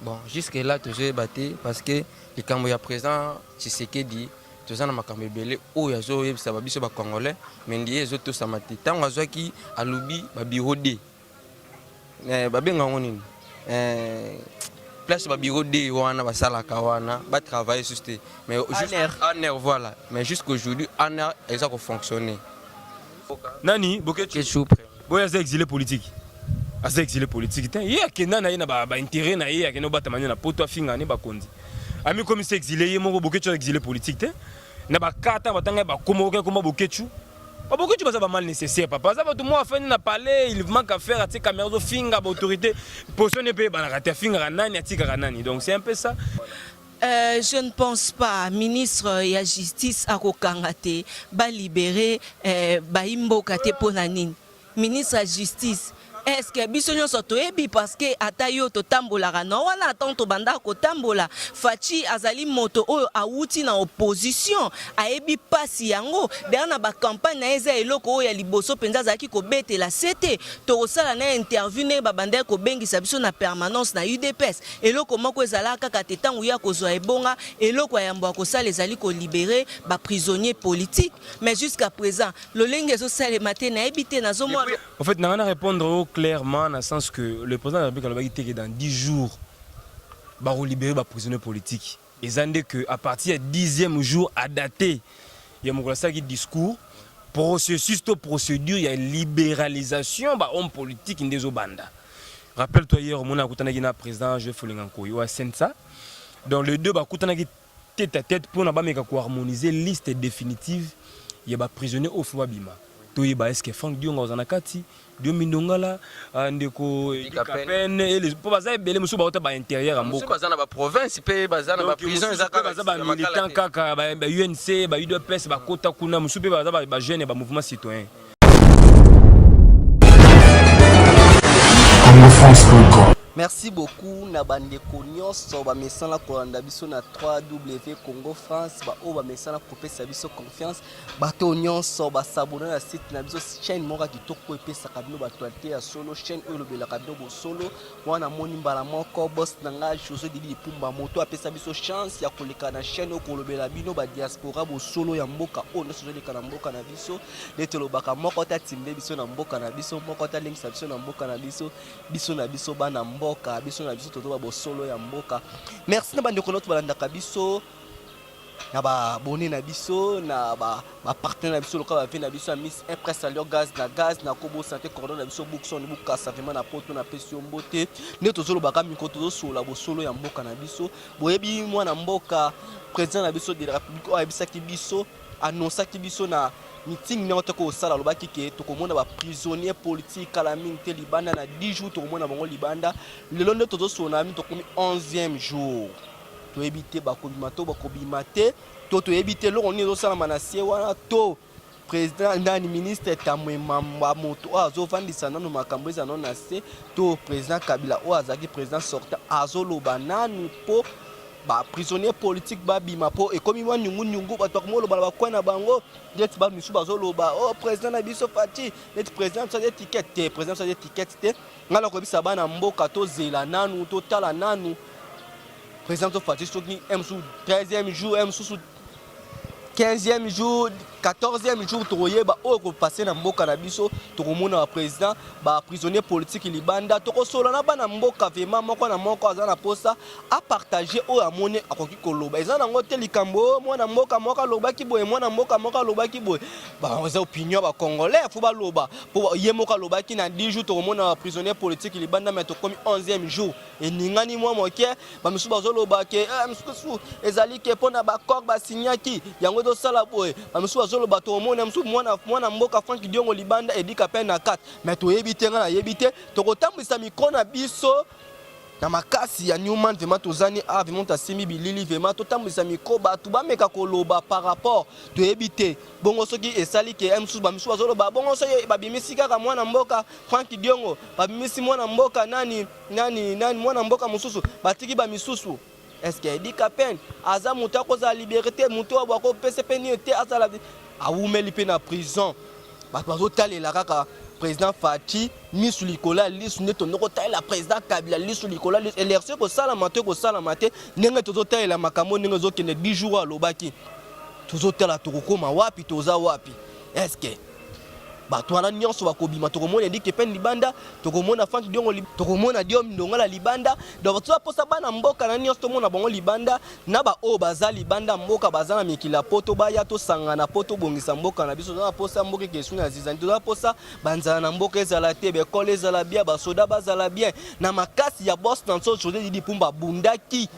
Bon, jusque-là, toujours battu parce que les Cambodgiens présents, Tshisekedi, tous en makambo belé, où il y a zo ça va biso ba congolais, mais ndié zo tous amati. Tant oiseau qui a lobby ba birodé, ba benga ngoni, place ba birodé wana ba sala kawana, ba travailler juste, mais juste en air voilà, mais jusqu'aujourd'hui en air ils ont fonctionné. Nani, Boketu, boya za exilé politique. Asa exilé politique. Il y a qui n'a pas intérêt na y a qui n'a pas tamani na poto finga ne ba kondi. Ami comme c'est exilé, il mo Boketu exilé politique. Na ba kata batanga ba komo comme Boketu. Ba Boketu ba mal nécessaire papa. Ça va tout moi faire na parler, il manque à faire à ces caméras finga ba autorité. Position ne peut ba na rata finga nani atika nani. Donc c'est un peu ça. Je ne pense pas ministre de la justice a kokangate ba libérer ba imboka te ponanine. Ministre de la justice est-ce que bisonyo soto ebi parce que atayo to tambola na wana atanto banda ko tambola fachi azali moto oyo awuti na opposition aebi pasi yango derrière na ba campagne na eza eloko oyo ya liboso penza zaki ko betela sete to sala na interview ne ba banda ko bengisa biso na permanence na UDPS eloko moko ezala kaka tetangu ya kozwa ebonga eloko ya yambo ko sala ezali ko libérer ba prisonniers politiques mais jusqu'à présent lolenge zo sala matin na ebité na zo moi en fait na répondre clairement dans le sens que le président de la République a dit que dans 10 jours il va libérer les prisonniers politiques. Et ça dit qu'à partir du 10e jour à dater, il y a un discours, processus de procédure, il y a une libéralisation des hommes politiques des Obanda. Rappelle-toi hier, on a eu un président, je fais le Sensa. Dans les deux, on a tête à tête pour harmoniser la liste définitive, il y a des prisonniers au Fouabima. Est-ce que Franck Dion a un kati Dion Mindongala ndeko Kapen et les baza belé musu ba ba intérieur en mboka baza na ba province pe baza na ba prison ezaka ba militant kaka ba UNC ba UDPS ba kota kuna musu pe baza ba jeune ba mouvement citoyen Merci beaucoup na bandeko nyonso ba mesana kolanda biso na 3W Congo France ba o ba mesana kopesa biso confiance bato nyonso ba s'abonner na site na biso chaîne moko kitoko epesa kabino bato ate ya solo chaîne oyo lobela kabino bo solo wana moni mbala moko boss na nga José Didi Pumba moto apesa biso chance ya koleka na chaîne oyo kolobela bino ba diaspora bo solo ya mboka oyo nyonso leka na mboka na biso lete lobaka moko ta timbe biso na mboka na biso moko ta lengisa biso na mboka na biso na biso bana mboka biso na biso toto ba solo ya mboka. Merci na bandeko notre balanda kabiso na ba abonné na biso na ba partenaire na biso loka ba na biso Miss Impress alio gaz na Kobo santé cordon na biso bookson ni bukasa vraiment na poto na pesio mbote ne tozolo baka miko tozo sola bo solo ya mboka na biso boyebi mwana mboka président na biso de la République o abisaki biso annonçaki biso na meeting na otako osala lobaki ke tokomona ba prisonniers politiques à la mine te libanda na 10 jours tokomona bango libanda lelo nde tozo sona mi tokomi 11e jour to ebité ba kobimato ba kobimate to ebité lo oni zo sala manasie wana to président ndani ministre tamwema moto azo vandisa nanu makambo eza non na se to président Kabila o azaki président sortant azo loba nanu po ba prisonnier politique ba bima po et comme moi nyungu ba tokomo ba kwa na bango net ba misu bazo loba oh président na biso fati net président ça des tickets te président ça des tickets te ngala ko bisa bana mboka to zela nanu to tala nanu président to fati soki emsu 13e jour emsu 15e jour 14e jour toyeba o ko passer na mboka na biso tokomona ba président ba prisonnier politique libanda tokosola na bana mboka vraiment moko na moko azana posa a partager o amone akoki koloba ezana ngote likambo mwana mboka moko lobaki boye mwana mboka moko lobaki boye ba oza opinion ba congolais faut ba loba po ye moko lobaki na 10 jours tokomona ba prisonnier politique libanda mais tokomi 11e jour et ningani mwa moke ba misu bazo loba ke misusu ezali ke pona ba corps ba signaki yango do sala boye ba misu le bateau mona msu mwana mboka Franck Diongo libanda edika pe na 4 mais to yebite nga na yebite to kotambisa micro na biso na makasi ya Newman vraiment tozani vraiment ta semi bilili vraiment to tambisa micro batu ba meka koloba par rapport to yebite bongo soki esali ke msu ba msu bazoloba bongo so ba bimisi kaka mwana mboka Franck Diongo ba bimisi mwana mboka nani mwana mboka mususu batiki ba misusu. Est-ce qu'il dit qu'à peine Aza Mouta cause la liberté, Mouta Wako PCP ni était à la a oumeli pe na prison. Ba bazo tali la kaka président Fachi misu likola lisu ne tonoko taila président Kabila lisu likola lisu élection ko sala mate ndenge tozo taila makambo ndenge zo kende 10 jours alobaki tozo tala tokokoma wapi toza wapi est-ce que bato wana nyonso bakobima tokomona ndike pen libanda tokomona fanti diongo tokomona diom ndongola libanda donc bato baposa bana mboka na nyonso tomona bango libanda na ba o baza libanda mboka baza na mikila poto baya to sangana poto bongisa mboka na biso na posa mboka kesu na zizani to posa banzana na mboka ezala te be kole ezala bien ba soda bazala bien na makasi ya boss na nso chose di pumba bundaki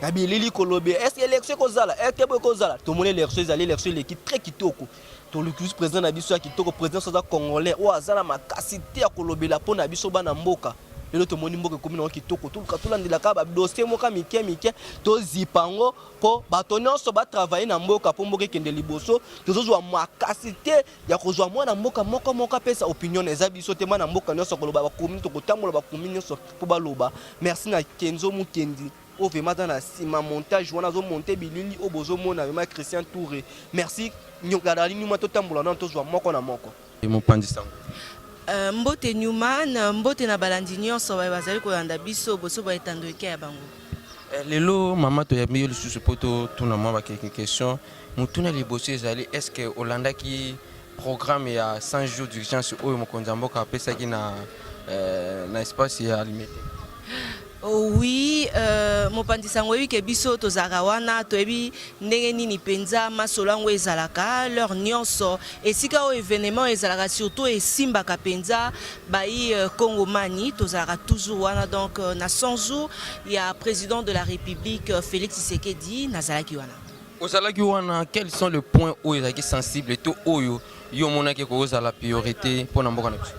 na bilili kolobe est-ce que élection kozala est-ce que kozala to mona élection ezali élection l'équipe très kitoko to le président na biso ya kitoko président soza congolais o azala makasi te ya kolobela pona biso bana mboka lelo to moni mboka komina wa kitoko to katulandela ka ba dossier moka mike to zipango po bato nyonso ba travailler na mboka po mboka kende liboso tozozwa makasi te ya kozwa mwana mboka moka pesa opinion eza biso te mwana mboka nyonso koloba ba komini to kotambola ba komini nyonso po baloba merci na Kenzo Mukendi au vraiment dans la cima montage on a monté bilili au bozo mona avec Christian Touré merci nyokadali nyuma to tambola na to zwa moko na moko et mon pandisang mbote Newman mbote na balandi nyonso bazali kolanda biso boso ba etandoke ya bango lelo mama to ya miyo lisusu poto tuna mwa ba quelques questions mutuna liboso ezali est-ce que Olanda qui programme ya 100 jours d'urgence oyo mokonza mboka pesa ki na espace ya limité. Oui, mopanzi sango yebi ke biso tozaka wana toyebi ndenge nini penza masolo yango ezalaka leur nyonso esika o événement ezalaka surtout esimbaka penza bai Congomani tozalaka toujours wana donc na 100 jours ya président de la République Félix Tshisekedi nazalaki wana. Ozalaki wana quels sont les points où ezalaki sensible to oyo yo monaki ko la priorité pour na mboka na biso?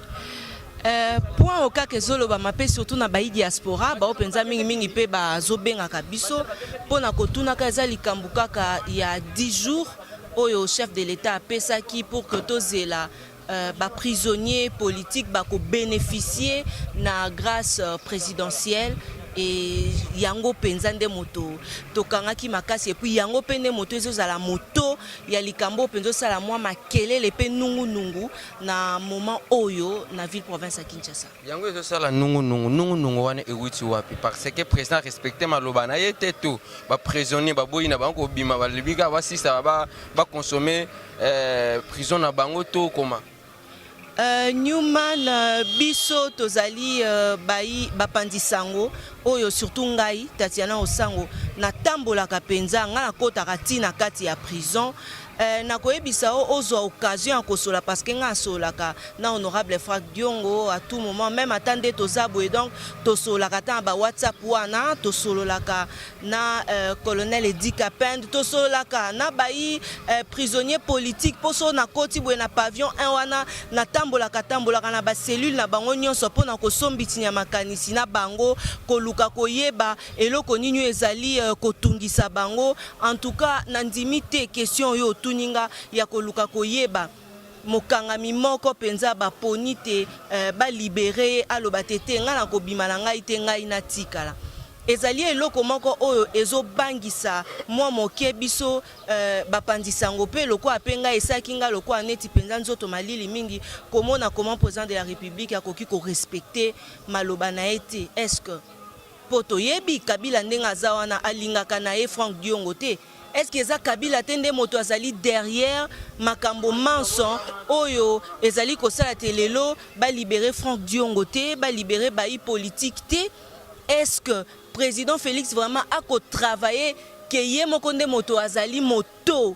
Point au cas que zoloba mapé surtout na bayi diaspora ba openza mingi pe ba zobengaka biso pona kotuna ka za likambu kaka ya 10 jours oyo chef de l'état apesaki pour que tozela ba prisonniers politiques ba ko bénéficier na grâce présidentielle et yango penza nde moto tokangaki makasi et puis yango pende moto ezozala moto ya likambo penzo sala mwa makelele pe nungu na moment oyo na ville province ya Kinshasa yango ezosala nungu wana ewuti wapi parce que président respecté maloba na ye te to ba prisonnier ba boyi na bango bima ba libika ba sisa ba consommer prison na bango to koma Newman biso tozali bai bapandisango oyo surtout ngai Tatiana Osango na tambolaka penza nga na kotaka tina kati ya prison na koyebisa ozwa occasion ya kosola parce que nga solaka na honorable Franck Diongo à tout moment même attendez tozabo et donc tosolaka ta ba WhatsApp wana tosololaka na colonel Edi Kapend tosololaka na bai prisonnier politique poso na koti bwe na pavillon 1 wana na tambolaka na ba cellule na bango nyonso pona kosombiti nya makanisi na bango koluka koyeba eloko nini ezali kotungisa bango en tout cas na ndimite question yo tuninga ya koluka koyeba mokangami moko penza ba ponite ba libérer aloba tete nga na kobima na ngai te ngai na tikala ezali eloko moko oyo ezobangisa mwa moke biso bapandisango pe loko apenga esaki nga loko aneti penza nzoto malili mingi komona comment président de la République akoki ko respecter maloba na ete est-ce que poto yebi Kabila ndenga za wana alingaka na ye Franck Diongo te est-ce que za Kabila tende moto azali derrière makambo manson oyo ezali kosala telelo ba libérer Franck Diongo te ba libérer bayi politique te est-ce que président Félix vraiment a ko travailler que ye mokonde moto azali moto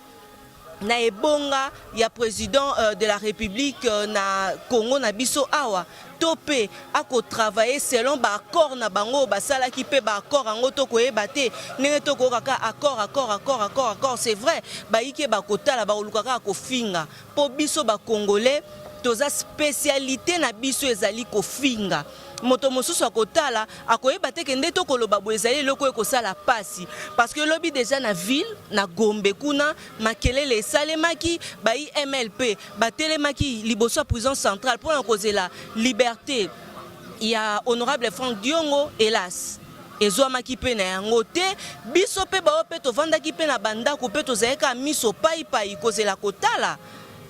na ebonga ya président de la République na Congo na biso awa topé a ko travailler selon ba accord na bango basala ki pe ba accord ango to ko ebate nene to ko kaka accord c'est vrai ba ike ba kotala ba olukaka ko finga po biso ba congolais toza spécialité na biso ezali ko finga moto mosusu akotala akoyeba te kende to koloba bo ezali loko ekosala pasi parce que lobi déjà na ville na Gombe kuna makelele esalemaki bai MLP batelemaki liboso ya prison centrale pour na kozela liberté ya honorable Franck Diongo hélas ezwamaki pe na yango te biso pe bao pe tovandaki pe na bandako pe tozaleka miso pai kozela kotala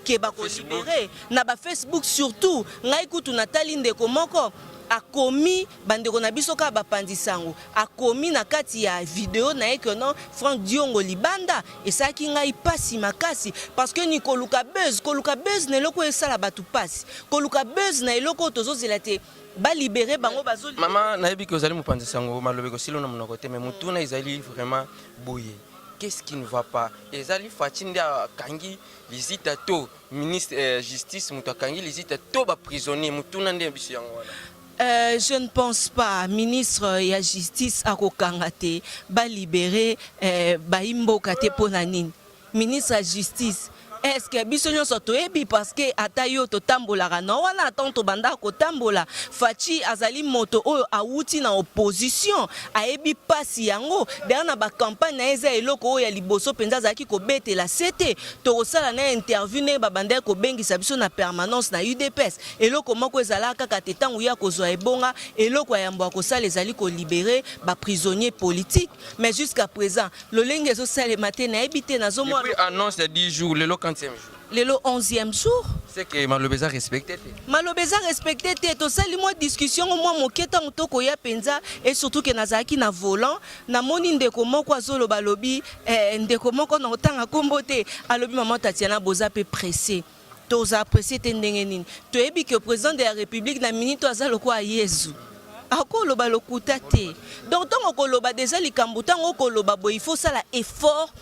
ke bakolibere na Facebook surtout ngai kutu natali ndeko moko akomi bandeko na biso ka bapandisango akomi na kati ya video na ekono Frank Diongo libanda esaki ngai pasi makasi parce que ni koluka buzz na eloko esala batu pasi koluka buzz na eloko tozozela te ba libérer bango bazoli mama nayebi ke ozali mopandisango malobe ko silo na monoko te mais mutuna ezali vraiment boye. Qu'est-ce qui ne va pas? Ezali Fatinde kangi visite to ministre justice muta kangi visite to ba prisonnier mutuna nde biso yango wala. Je ne pense pas ministre ya justice akokangate ba libérer baimboka te pona nini ministre ya justice est-ce que biso nyonso toyebi parce que ata yo totambolaka na wana atanto banda kotambola Fachi azali moto oyo awuti na opposition ayebi pasi yango derrière na ba campagne na eza eloko oyo ya liboso penza azaki kobetela sete tokosala na interview ne babanda kobengisa biso na permanence na UDPS eloko moko ezala kaka te tangu ya kozwa ebonga eloko ya yambo akosala ezali ko libérer ba prisonniers politiques mais jusqu'à présent lolenge ezo sale matin na ebité nazo mo annonce de 10 jours le 40e jour. Le 11e jour. C'est que Malobeza respecté. Malobeza respecté to sali moi discussion moi moketa mutoko ya penza et surtout que nazaki na volant na moni ndeko moko azolo balobi ndeko moko na otanga kombote alobi maman Tatiana Boza pe pressé. Toza apprécié tendenge nini. To ebi que président de la République na minute azalo kwa Yesu. Akoloba lokuta te. Donc tant okoloba déjà likambo tant okoloba bo il faut ça la effort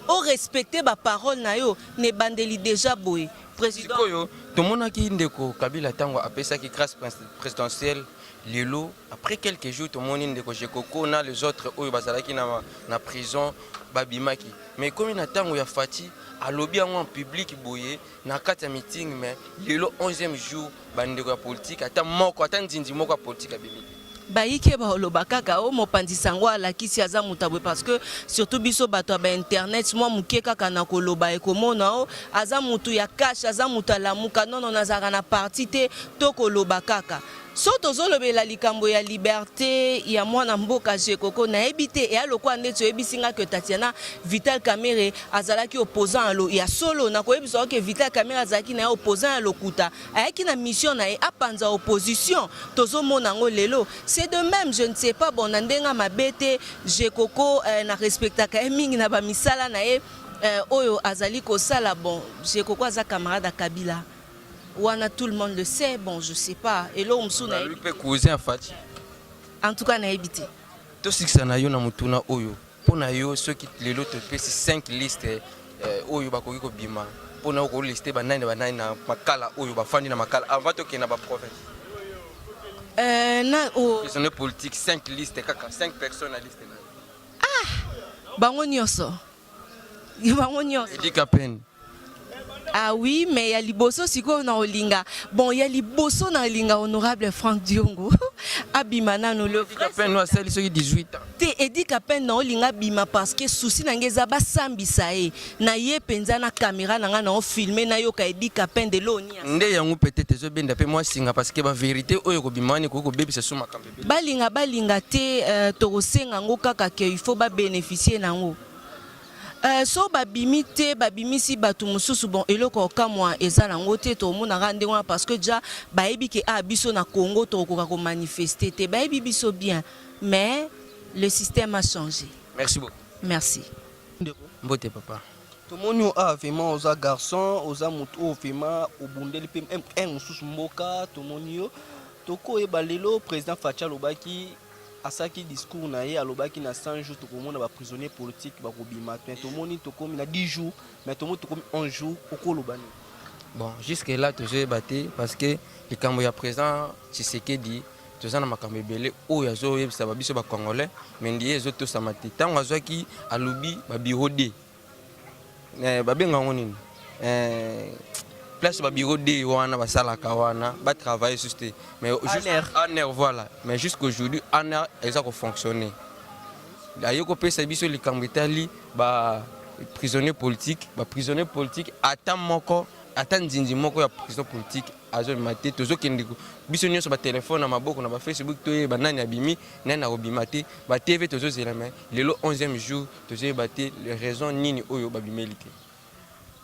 au respecter ba parole na yo ne bandeli déjà boy président yo to monaki ndeko Kabila tango apesa ki grâce présidentielle lelo après quelques jours to moni ndeko Jekoko na les autres oyo bazalaki na prison babimaki mais comme na tango ya Fati alobi en public boye na kati ya meeting mais lelo 11e jour bandeko ya politique ata moko ata ndindi moko ya politique abimi baike baoloba kaka o mopandisango alakisi aza mutabwe parce que surtout biso bato ba internet moi muke kaka na koloba ekomona o aza mutu ya cash aza mutu alamuka non nazaka na parti te to koloba kaka so tozolobela likambo ya liberté ya mwana mboka Jekoko na ebité et aloko ndeto ebisinga que Tatiana Vital Kamerhe azalaki opposant alo ya solo na koyebiso que Vital Kamerhe azalaki na opposant lokuta ayaki na mission na apanza opposition tozomona ngo lelo c'est de même je ne sais pas bon ndenga mabete Jekoko na respectaka mingi na ba misala na oyo azali ko sala bon Jekoko aza camarade Kabila. Wana tout le monde le sait, bon je sais pas. Et là on me lui peut cousin à Fati. En tout cas na ebité. To sikisa na yo na mutuna oyo. Pona yo ceux qui les autres pesi 5 listes oyo bakoki ko bima. Pona ko lister ba nine na makala oyo ba fandi na makala avant to ke na ba province. Na o les politique 5 listes kaka 5 personnes na liste na. Ah! Bango nyonso. Bango nyonso. Edika peine. Ah oui, mais il y a liboso siko na olinga. Bon, il y a liboso na olinga honorable Frank Diongo. Abimana no le frère. Peine no celle qui 18 ans. Te edika peine na olinga bima parce que souci na ngeza ba sambisa e. Na ye penza na caméra na nga na filmer na yo ka edika peine de lonia. Nde yango peut-être zo benda pe moi singa parce que ba vérité oyo ko bimani ko bebisa suma kambe. Balinga te to senga ngo kaka ke il faut ba bénéficier na ngo. So babimite babimisi batu mususu bon eloko kamwa ezala ngote to mona rande wana parce que déjà baebi ke biso na Congo to ko ka manifester te baebi biso bien mais le système a changé. Merci beaucoup. Merci. Mbote papa. Tout le monde a vraiment aux garçons, aux amoutous, vraiment au bundeli un mususu mboka tout le monde toko e balelo président Facha Lobaki asaki discours na ye alobaki na 100 jours to komona ba prisonnier politique ba kobima to moni to komi na 10 jours mais to moni to komi 11 jours okolobani. Bon jusque là to j'ai battu parce que le kambo ya président Tshisekedi to zana makambe belé o ya zo yebisa ba biso ba congolais mais ndiye zo to samati tango azwaki alubi ba bureau D ba benga ngoni place ba bureau D wana ba sala kawana ba travailler juste mais juste en air voilà mais jusqu'aujourd'hui en air ça ko fonctionner ayoko pesa biso likambo itali ba prisonnier politique ata moko ata nzinzi moko ya prison politique azo maté tozo kende biso nyonso ba téléphone na maboko na ba Facebook to ba nani abimi nani na obimate ba TV tozo zelama lelo 11e jour tozo baté les raisons nini oyo babimelite.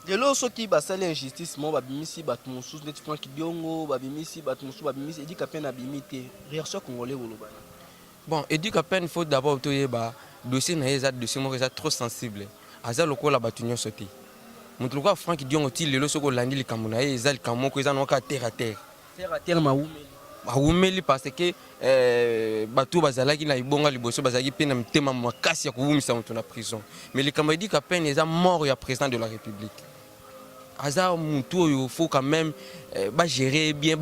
lelo soki basali injustice mo babimisi bato mosusu neti Franck Diongo babimisi bato mosusu babimisi Edi Kapene abimi te réaction congolais kolobana. Bon, Edi Kapene, il faut d'abord toyeba dossier na eza dossier mo eza trop sensible. Aza lokola batu nyonso te. Mutu lokola Franck Diongo ti lelo soko landi likambo na ye eza likambo moko eza noka terre à terre. Terre à terre maumeli. Maumeli parce que batu bazalaki na ibonga liboso bazalaki pe na mtema makasi ya kuvumisa mutu na prison. Mais likambo Edi Kapene eza mort ya président de la République. Aza mutu oyo faut quand même gérer bien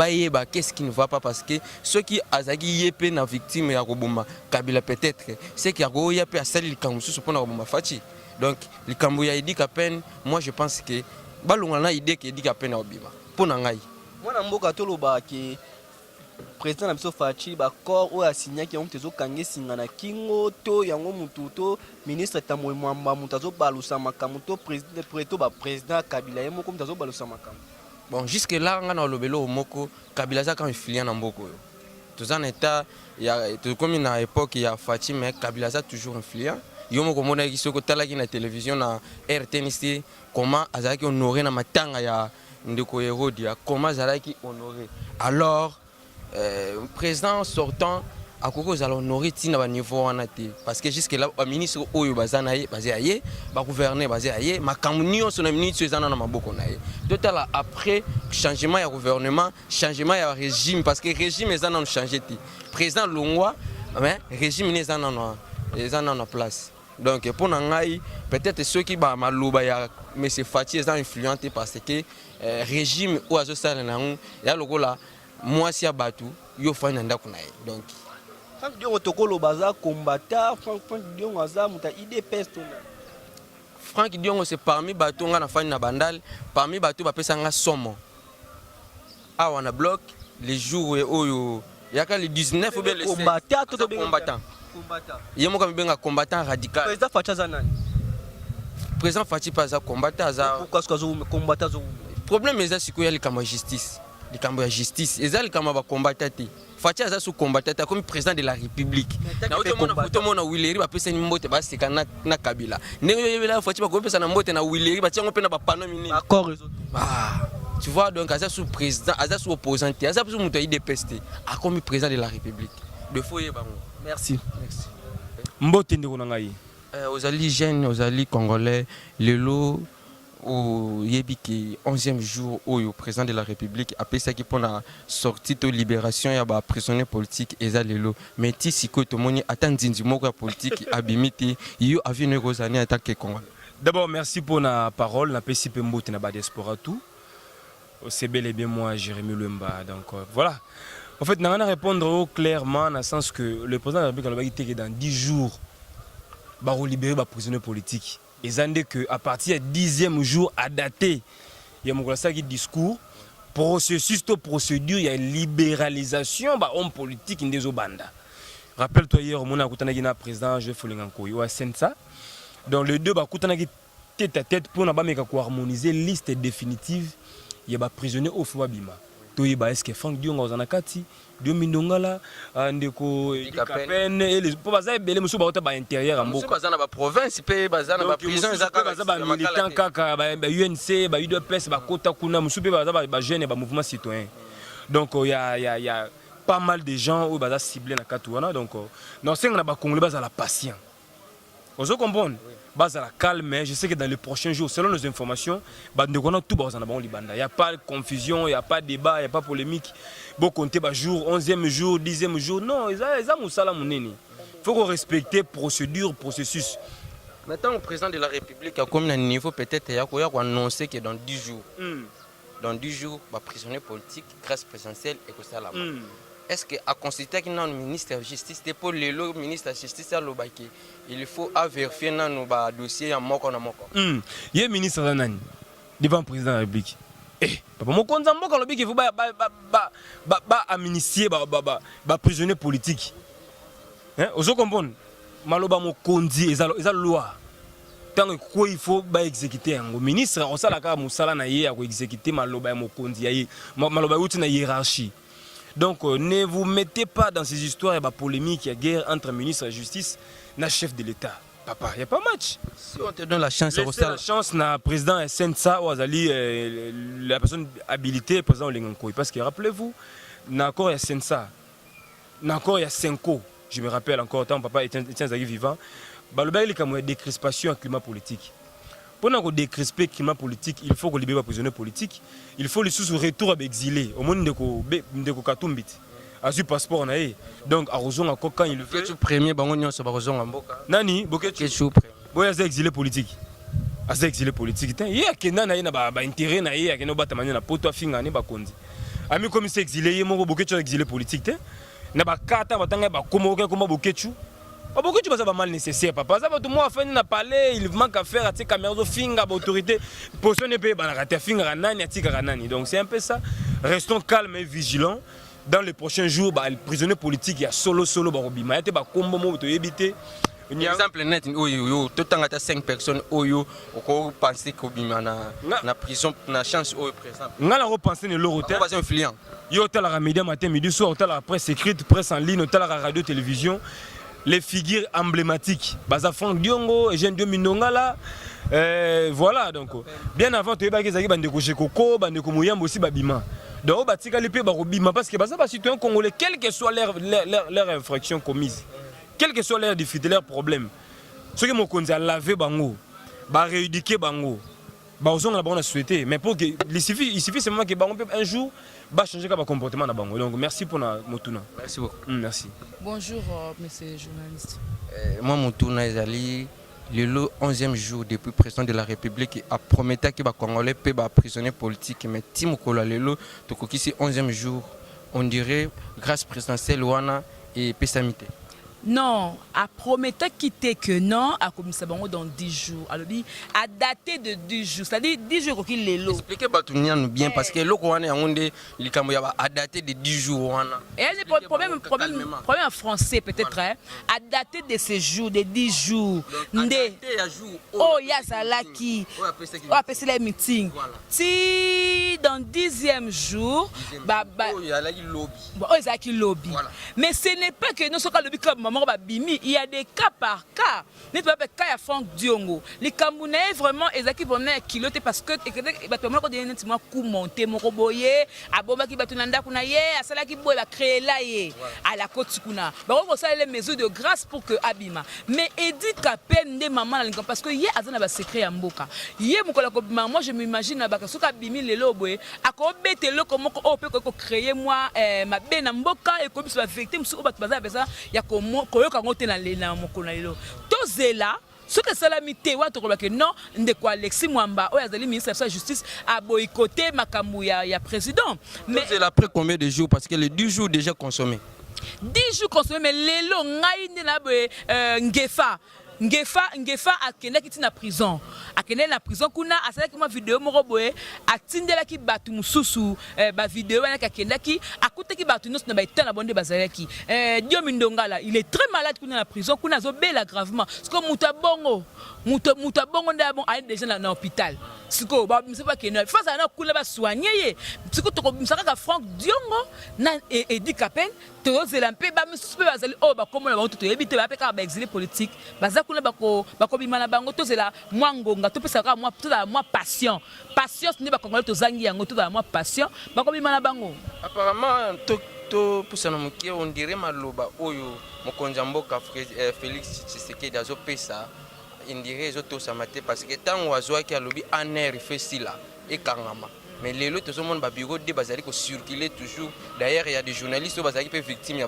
qu'est-ce qui ne va pas parce que ceux qui azaki yepé na victime ya koboma Kabila peut-être c'est qui a go yepé asali likambo susu pona koboma fachi. Donc likambo ya Edi Kapene, moi je pense que balonga na idée que Edi Kapene obima pona ngai. Mwana mboka toloba ke président na biso Fachi ba corps oyo asignaki yango tezo kange singa na kingo to yango mutu to ministre Tamwe Mwamba mutu azo balusa makambo to président preto ba président Kabila ye moko mutu azo balusa makambo. Bon jusque là nga na lobelo moko Kabila za quand influent na mboko yo. Tous en état ya to comme na époque ya Fachi mais Kabila za toujours influent. Yo moko mona ki soko talaki na télévision na RTNC comment azaki honoré na matanga ya ndeko Herodia comment azaki honoré. Alors président sortant à koko za honoré tina ba niveau wana te parce que jusque là ba ministre oyo bazana ye bazé aye ba gouverner bazé aye makambo nyonso na ministre ezana na maboko na ye total après changement ya gouvernement changement ya régime parce que régime ezana no changer te président Longwa mais régime ezana na place donc pour ngai peut-être ceux qui ba maloba ya monsieur Fachi ezana influenté parce que régime ou azo sala na ya lokola moi si abatu yo fa na ndako na ye donc Franck Diongo tokolo baza combattant Franck Diongo aza muta IDPS tona. Franck Diongo c'est parmi batu nga na fani na bandal parmi batu ba pesa nga somo awa na bloc les jours oyo yaka le 19 ou bien le 16 combattant yemo comme benga combattant radical président Fachi aza nani président Fachi pas za combattant aza pourquoi ce que combattant zo problème eza siko ya likambo justice likambo ya justice eza likambo ba combattant te Fachi aza sous combattant comme président de la République na auto mona Wileri ba pesa ni mbote ba seka na Kabila ndenge la Fachi ba ko pesa na mbote na Wileri ba tiango pe na ba pano mini accord tu vois donc aza sous président aza sous opposant aza sous muto IDPS a comme président de la République de foyer bango. Merci mbote ndeko na ngai ozali jeune ozali congolais lelo au yebiki 11e jour au président de la République après ça qui pour la sortie de libération ya ba prisonniers politiques eza lelo mais ti siko to moni atandinzi moko ya politique abimiti yo avine rozani attaque congolais. D'abord merci pour la parole na pesi pe mbote na ba diaspora tout c'est bel et bien moi Jérémy Lemba donc voilà en fait n'a rien à répondre clairement dans le sens que le président de la République a dit que dans 10 jours ba libérer ba prisonniers politiques. Et zande que à partir du 10e jour à dater, il y a mon qui discours, processus de procédure, il y a libéralisation bah homme politique des obanda. Rappelle-toi hier mon a président Joseph Folenganko, il a ça. Donc les deux bah tête à tête pour harmoniser liste définitive, il y a prisonniers au Fouabima. Est-ce que Franck Diongo en a kati Dio Mindongala ndeko Kapene et les pour baza belé musu ba ba intérieur amboka musu baza na ba province pe baza na ba prison ezaka ba militant kaka ba UNC ba UDPS ba kota kuna musu pe baza ba jeune ba mouvement citoyen donc il y a pas mal de gens où baza ciblé na katouana donc non c'est na ba congolais baza la patient vous comprenez base à la calme, je sais que dans les prochains jours, selon nos informations, tout il n'y a pas de confusion, il n'y a pas de débat, il n'y a pas de polémique. Bon, compter jour, 11e jour, 10e jour, non, il faut qu'on respecte la procédure, processus. Maintenant, le président de la République a comme un niveau peut-être annoncé que dans 10 jours, dans 10 jours, les prisonniers politiques, grâce présidentielle, et que ça là. Est-ce qu'à considérer que le ministre de la Justice, pour le ministre de la Justice, il faut vérifier nos dossiers en moko na moko. Il y a un ministre devant le président de la République. Eh, papa, mon compte en moko, il faut amnistier les prisonniers politiques. Vous comprenez? Maloba mo kondi, la loi. Tant que il faut exécuter un ministre, on sait la musala na yé à exécuter maloba mo kondi, maloba outi na hiérarchie. Donc ne vous mettez pas dans ces histoires et polémiques, il y a guerre entre ministre de la Justice et chef de l'État. papa, il n'y a pas match. Si on te donne la chance, Laissez la chance na président SNSA ou Azali, la personne habilitée, le président Olengankoy. Parce que rappelez-vous, encore il y a SNSA, encore il y a Senko. Je me rappelle encore, tant papa Etienne Zaghi vivant. Le bail il y a décrispation en climat politique. Pour nous décrisper le climat politique, il faut qu'on libère les prisonniers politiques. Il faut les sous retour à exilés. Au monde de Katumbit. A su passeport on a. Donc à Rozon encore quand il le fait. Le premier bangonio sur Rozon en Boka. Nani, Bokechu. Boya c'est exilé politique. Asa exilé politique. Il y a Kena na yena ba intérêt na yena Kena bata manya na poto afinga ni ba kondi. Ami comme c'est exilé yemo Bokechu exilé politique. Na ba kata batanga ba komo Bokechu. Beaucoup de choses sont mal nécessaires, papa. Ça va tout le monde faire na palais, il manque à faire à ces caméras de finga, autorité. Position ne peut pas rater finga nani, atika nani. Donc c'est un peu ça. Restons calmes et vigilants. Dans les prochains jours, les prisonniers politiques, il y a solo barobima. Il y a des combo mo to éviter. Exemple net, tout le temps, 5 personnes, on pense qu'au na prison, na chance au présent. On a repensé ne l'hôtel. On va influent. Yo hôtel à midi matin, midi soir, hôtel à presse écrite, presse en ligne, hôtel à radio, télévision. Les figures emblématiques, Baza Franck Diongo, Eugène Minonga là, voilà donc. Bien avant, tu es Zaki Bandeko Chekoko, Bandeko Mouyambo aussi Babima. Donc, Batika Lipé Barobima, parce que Baza citoyen congolais, quelle que soit leur infraction commise, quel que soit leur difficulté, leur problème, ceux qui m'ont conduit à laver Bango, à rééduquer Bango, on a souhaité, mais pour que il suffit seulement que Bango un jour va changer le comportement de Bango. Donc merci pour notre tour. Merci beaucoup. Merci. Bonjour, monsieur journaliste. Moi, mon tour est allé le 11e jour depuis le président de la République a promis que les Congolais peuvent être prisonniers politiques. Mais Tim Kolalelo, c'est 11e jour, on dirait grâce présidentielle Wana et Pessamité. Non, à promettre quitter que non, à commissaire Bango dans 10 jours. Alors, à dater de 10 jours, c'est-à-dire 10 jours qu'il est là. Expliquez bien parce que l'eau a daté de 10 jours. Et le problème en français peut-être, à dater de ces jours, de 10 jours. Oh, il y a ça là qui. On appelle ça les meetings. Si dans 10e jour, il y a qui lobby. Mais ce n'est pas que nous sommes lobby comme il y a des cas par cas. N'est pas cas à Franck Diongo. Les Camerounais vraiment ezaki vraiment kiloté parce que batomona ko donner un coup monté mon roboyer abomba ki batunanda kuna ye asala ki boy ba créer là ye à la côte kuna. Ba ko ça les mesures de grâce pour que abima. Mais Edith Kapen de maman la parce que ye azana ba secret ya mboka. Ye mukola ko moi je m'imagine ba soka bimi lelo boy akobetelo comment ko peut ko créer moi ma bena mboka et comme ça vérité musu ba baza beza ya ko koyoka ngote na lena mokona lelo tozela ce que salamité wa to que non ndeko Alexis Mwamba o yazali ministre de la justice a boycotté makambu ya président mais c'est après combien de jours parce que les 10 jours déjà consommés 10 jours consommés mais lelo ngai na Ngefa akendaki tina prison akende na prison kuna asalaki ma vidéo moko boye atindelaki batu mususu ba vidéo wana akendaki akutaki batu nyonso na ba itana bonde bazalaki Dio Mindongala il est très malade kuna na prison kuna zobela gravement siko mutabongo ndabo a déjà na hôpital siko ba msepa kena face na kuna ba soigner siko to msaka Franck Diongo na Edith Kapen tozela mpe ba msusu bazali o ba komo na ba to yebite ba peka ba exilé politique baza kuna bako bimana bango tozela mwa ngonga topesaka mwa tozela mwa passion ne ba congolais tozangi yango tozela mwa passion bako bimana bango apparemment to pusana mukie on dirait maloba oyo mokonza mboka Félix Tshisekedi azopesa indirait ezoto samate parce que tant wazwaki alobi aner fait sila et kangama. Mais les autres, tout le monde, bureau 2, ils circuler toujours. D'ailleurs, il y a des journalistes qui sont victimes du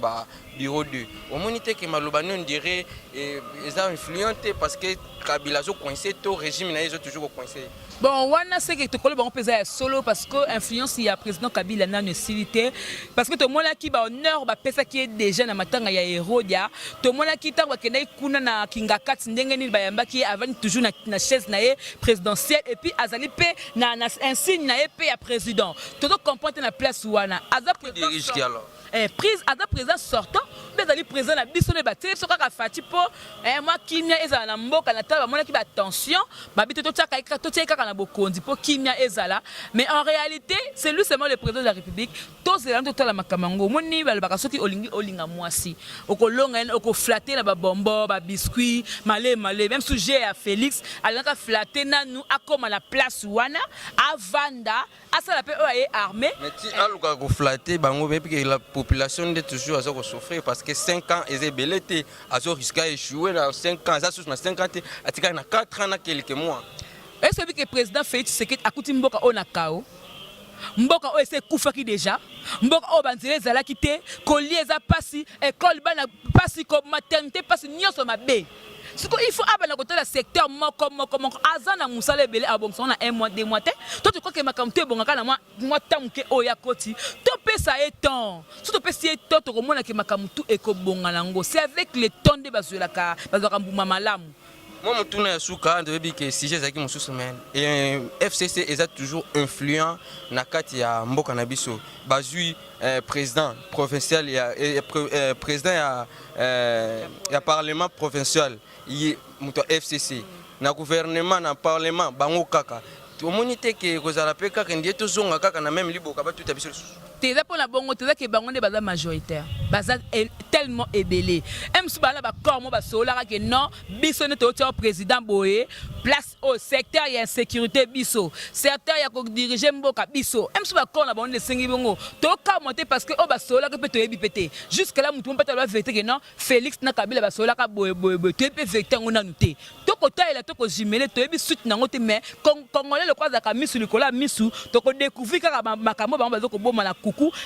bureau 2. Au moment où Malobani, on dirait qu'ils ont influencé parce que Kabila a coincé, tout le régime est toujours coincé. Bon, on a ce que tu connais solo parce que l'influence il y a président Kabila n'a une civité parce que tout le monde qui a honneur ba pesa qui est déjà na matanga ya Herodia tout le monde qui tangwa kenai kuna na kingakat ndengeni bayamba qui avant toujours na chaise na présidentielle et puis azali pe na insigne na pe ya président tout comprendre na place wana aza dirige qui alors prise à président sortant mais ali président na biso ne baté so kaka fati po moi kimia ezala na mboka na tala mona ki ba tension ba bito to tia kaka na bokondi po kimia ezala mais en réalité c'est lui seulement le président de la République to zela to la makamango moni ba baka soki olinga mwasi okolonga oko flatter na ba bombo ba biscuit malé même sujet à Félix alaka flatter na nous akoma la place wana avanda asala pe oye armée mais ti aluka ko flatter bango mais que la population de toujours à souffrir parce que 5 ans ils est belé azo risquer échouer dans 5 ans ça sous na 50 atika na 4 ans na quelques mois est-ce que le président Félix Tshisekedi akuti mboka ona kao mboka o ese kufaki déjà mboka o banzele zala kité kolieza pasi école bana pasi ko maternité pasi nyoso mabe siko il faut abana côté le secteur moko azana musale belé abonso na 1 mois 2 mois te toi tu crois que makamte bongaka na moi tamuke o ya koti to pesa etant surtout pesa etant to komona ke makamutu ekobonga nango c'est avec le temps de bazolaka mbuma malamu. Moi, je tourne à Souka, je dis que si j'ai zaki mon sous-semaine, et FCC est toujours influent na kati ya mboka na biso. Bazui président provincial et président ya parlement provincial, il muto FCC. Na gouvernement na parlement bango kaka. To monite ke kozala pe kaka ndiye to zonga kaka na même liboka ba tout abiso. Teza pour la bongo teza ke bango ne baza majoritaire baza tellement ébélé même si bala ba corps mo ba sola que non biso ne to président boye place au secteur ya insécurité biso secteur ya ko diriger mboka biso même si ba corps na bango de sengi bongo to ka monter parce que o ba sola que peut to yebi pété jusque là mutu peut la vérité que non Félix na Kabila ba sola ka boye to pe vérité ngona nuté to ko taila to ko jimele to yebi suite nango te mais congolais le croise ka misu likola misu to ko découvrir ka makambo bango ba ko boma na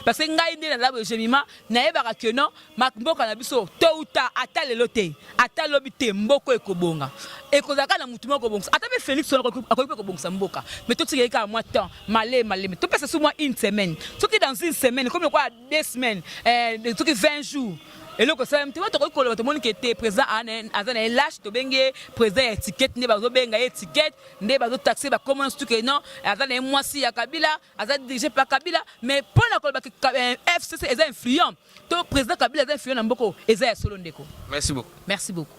parce que ngai ndé na jemima na yebaka que non mboka na biso to uta ata lelo te ata lobi te mboko ekobonga ekozaka na mutu moko bonga ata be Félix akoki ko bonga mboka mais tout ce qui est moi temps malé mais tout passe sur moi une semaine tout qui dans une semaine comme quoi 2 semaines tout qui 20 jours et donc ça tu vois to ko le monde qui était présent azana lâche to benge président étiquette ne bazo benga étiquette ne bazo taxer ba comment tout que non azana mwasi ya Kabila azana dirigé par Kabila mais pour la ko FCC est influent to président Kabila est influent mboko eza solo ndeko. Merci beaucoup. Merci beaucoup.